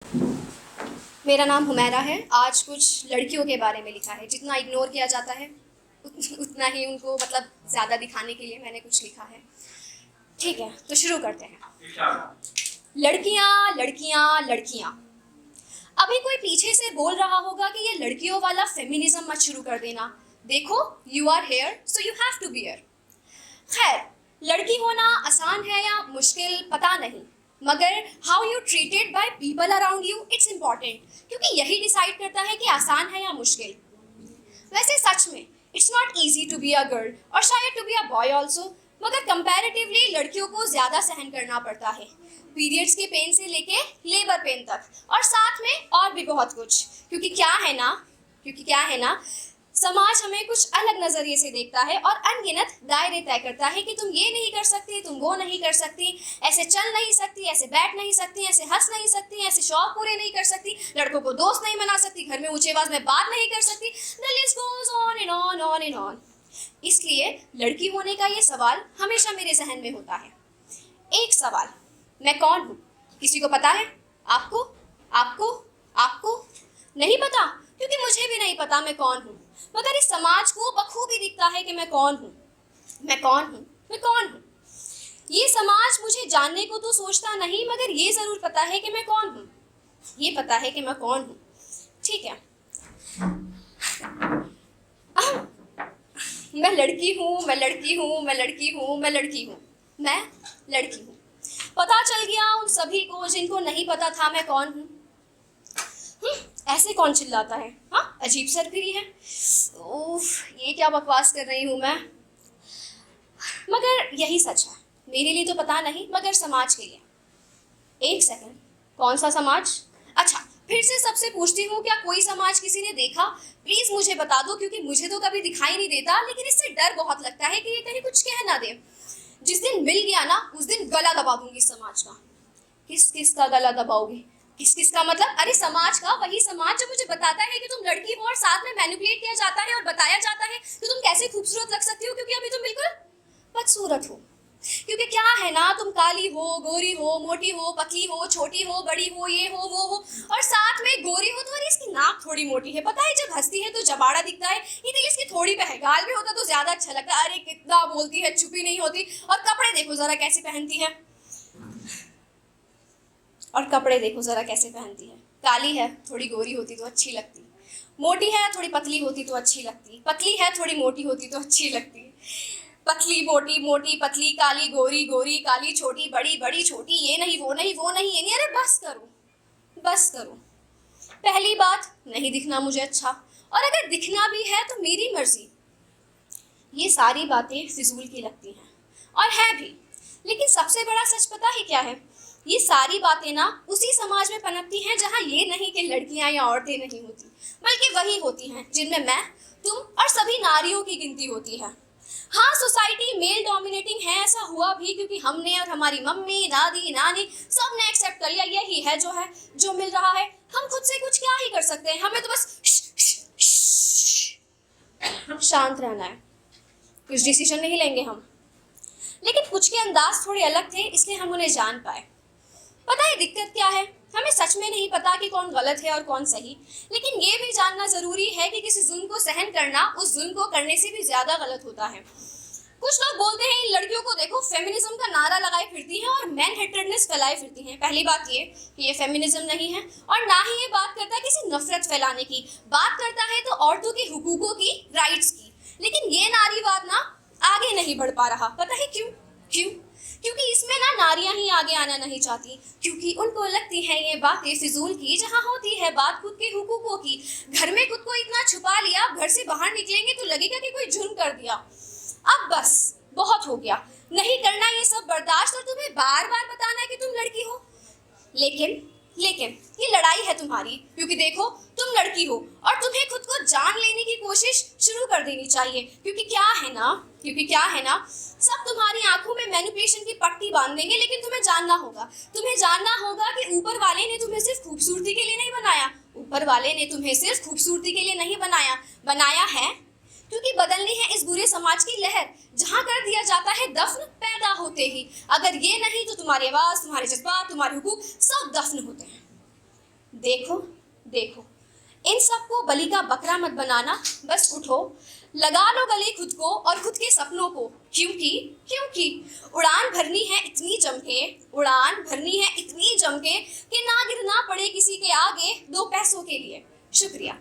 मेरा नाम हुमैरा है। आज कुछ लड़कियों के बारे में लिखा है। जितना इग्नोर किया जाता है उतना ही उनको मतलब ज़्यादा दिखाने के लिए मैंने कुछ लिखा है। ठीक है, तो शुरू करते हैं। लड़कियाँ लड़कियाँ लड़कियाँ। अभी कोई पीछे से बोल रहा होगा कि ये लड़कियों वाला फेमिनिज्म मत शुरू कर देना। देखो, you are here so you have to bear. खैर, लड़की होना आसान है या मुश्किल पता नहीं, मगर how you treated by people around you it's important, क्योंकि यही डिसाइड करता है कि आसान है या मुश्किल। वैसे सच में it's not easy to be a girl और शायद to be a boy also, मगर कंपैरेटिवली लड़कियों को ज़्यादा सहन करना पड़ता है, पीरियड्स के पेन से लेके लेबर पेन तक, और साथ में और भी बहुत कुछ। क्योंकि क्या है ना, समाज हमें कुछ अलग नज़रिए से देखता है और अनगिनत दायरे तय करता है कि तुम ये नहीं कर सकती, तुम वो नहीं कर सकती, ऐसे चल नहीं सकती, ऐसे बैठ नहीं सकती, ऐसे हंस नहीं सकती, ऐसे शौक पूरे नहीं कर सकती, लड़कों को दोस्त नहीं बना सकती, घर में ऊंची आवाज में बात नहीं कर सकती। The list goes on and on on and on. इसलिए लड़की होने का ये सवाल हमेशा मेरे जहन में होता है। एक सवाल, मैं कौन हूँ? किसी को पता है? आपको आपको आपको नहीं पता, क्योंकि मुझे भी नहीं पता मैं कौन हूँ, मगर इस समाज को बखूबी दिखता है कि मैं कौन हूँ, मैं कौन हूँ, मैं कौन हूँ। ये समाज मुझे जानने को तो सोचता नहीं, मगर ये ज़रूर पता है कि मैं कौन हूँ। ये पता है कि मैं कौन हूँ। ठीक है, मैं लड़की हूँ, मैं लड़की हूँ, मैं लड़की हूँ, मैं लड़की हूँ, मैं लड़की हूँ। पता चल गया उन सभी को जिनको नहीं पता था मैं कौन हूँ। ऐसे कौन चिल्लाता है? हाँ, अजीब सरफिरी है। उफ, ये क्या बकवास कर रही हूँ मैं। मगर यही सच है, मेरे लिए तो पता नहीं, मगर समाज के लिए। एक सेकंड, कौन सा समाज? अच्छा, फिर से सबसे पूछती हूँ, क्या कोई समाज किसी ने देखा? प्लीज मुझे बता दो, क्योंकि मुझे तो कभी दिखाई नहीं देता, लेकिन इससे डर बहुत लगता है कि ये कहीं कुछ कह ना दे। जिस दिन मिल गया ना, उस दिन गला दबा दूंगी समाज का। किस किस का गला दबाओगी? किस किस का मतलब? अरे समाज का, वही समाज जो मुझे बताता है कि तुम लड़की हो और साथ में मैनिपुलेट किया जाता है और बताया जाता है कि तुम कैसे खूबसूरत लग सकती हो, क्योंकि अभी तुम बिल्कुल बदसूरत हो। क्योंकि क्या है ना, तुम काली हो, गोरी हो, मोटी हो, पतली हो, छोटी हो, बड़ी हो, ये हो, वो हो, और साथ में गोरी हो तो अरे इसकी नाक थोड़ी मोटी है, पता है जब हंसती है तो जबाड़ा दिखता है, ये दिल इसकी थोड़ी पे है, गाल भी होता तो ज्यादा अच्छा लगता है, अरे कितना बोलती है, चुपी नहीं होती, और कपड़े देखो जरा कैसे पहनती है, काली है थोड़ी गोरी होती तो अच्छी लगती, मोटी है थोड़ी पतली होती तो अच्छी लगती, पतली है थोड़ी मोटी होती तो अच्छी लगती, पतली मोटी, मोटी पतली, काली गोरी, गोरी काली, छोटी बड़ी, बड़ी छोटी, ये नहीं वो नहीं वो नहीं ये नहीं। अरे बस करो, बस करो। पहली बात, नहीं दिखना मुझे अच्छा, और अगर दिखना भी है तो मेरी मर्जी। ये सारी बातें फिजूल की लगती हैं, और है भी, लेकिन सबसे बड़ा सच पता है क्या है? ये सारी बातें ना उसी समाज में पनपती हैं जहाँ ये नहीं कि लड़कियां या औरतें नहीं होती, बल्कि वही होती हैं जिनमें मैं, तुम और सभी नारियों की गिनती होती है। हाँ, सोसाइटी मेल डोमिनेटिंग है, ऐसा हुआ भी क्योंकि हमने और हमारी मम्मी, दादी, नानी सब ने एक्सेप्ट कर लिया, यही है जो मिल रहा है। हम खुद से कुछ क्या ही कर सकते हैं, हमें तो बस शांत रहना है, कुछ डिसीजन नहीं लेंगे हम। लेकिन कुछ के अंदाज थोड़े अलग थे, इसलिए हम उन्हें जान पाए। पता है दिक्कत क्या है? हमें सच में नहीं पता कि कौन गलत है और कौन सही, लेकिन ये भी जानना जरूरी है कि किसी जुल्म को सहन करना उस जुल्म को करने से भी ज्यादा गलत होता है। कुछ लोग बोलते हैं इन लड़कियों को देखो, फेमिनिज्म का नारा लगाए फिरती हैं और मैन हेटेडनेस फैलाए फिरती हैं। पहली बात ये कि ये फेमिनिज्म नहीं है, और ना ही ये बात करता है किसी नफरत फैलाने की, बात करता है तो औरतों के हुकूकों की, राइट्स की। लेकिन ये नारीवाद ना आगे नहीं बढ़ पा रहा, पता है क्यों? क्यों? क्योंकि इसमें ना नारियां ही आगे आना नहीं चाहती, क्योंकि उनको लगती है ये बातें फिजूल की, जहाँ होती है बात खुद के हुकूकों की। घर में खुद को इतना छुपा लिया, घर से बाहर निकलेंगे तो लगेगा कि कोई जुर्म कर दिया। अब बस बहुत हो गया, नहीं करना ये सब बर्दाश्त, और तुम्हें बार बार बताना है कि तुम लड़की हो। लेकिन लेकिन ये लड़ाई है तुम्हारी, क्योंकि देखो तुम लड़की हो और तुम्हें खुद को जान लेने की कोशिश शुरू कर देनी चाहिए, क्योंकि क्या है ना, सब तुम्हारी आंखों में मैनिपुलेशन की पट्टी बांध देंगे, लेकिन तुम्हें जानना होगा कि ऊपर वाले ने तुम्हें सिर्फ खूबसूरती के लिए नहीं बनाया, बनाया है क्योंकि बदलनी है इस बुरे समाज की लहर, जहाँ कर दिया जाता है दफन पैदा होते ही। अगर ये नहीं तो तुम्हारी आवाज, तुम्हारे जज्बात, तुम्हारे हुकूक सब दफन होते हैं। देखो देखो, इन सबको बलि का बकरा मत बनाना, बस उठो, लगा लो गले खुद को और खुद के सपनों को, क्योंकि क्योंकि उड़ान भरनी है इतनी जमके, उड़ान भरनी है इतनी जमके कि ना गिरना पड़े किसी के आगे 2 पैसों के लिए। शुक्रिया।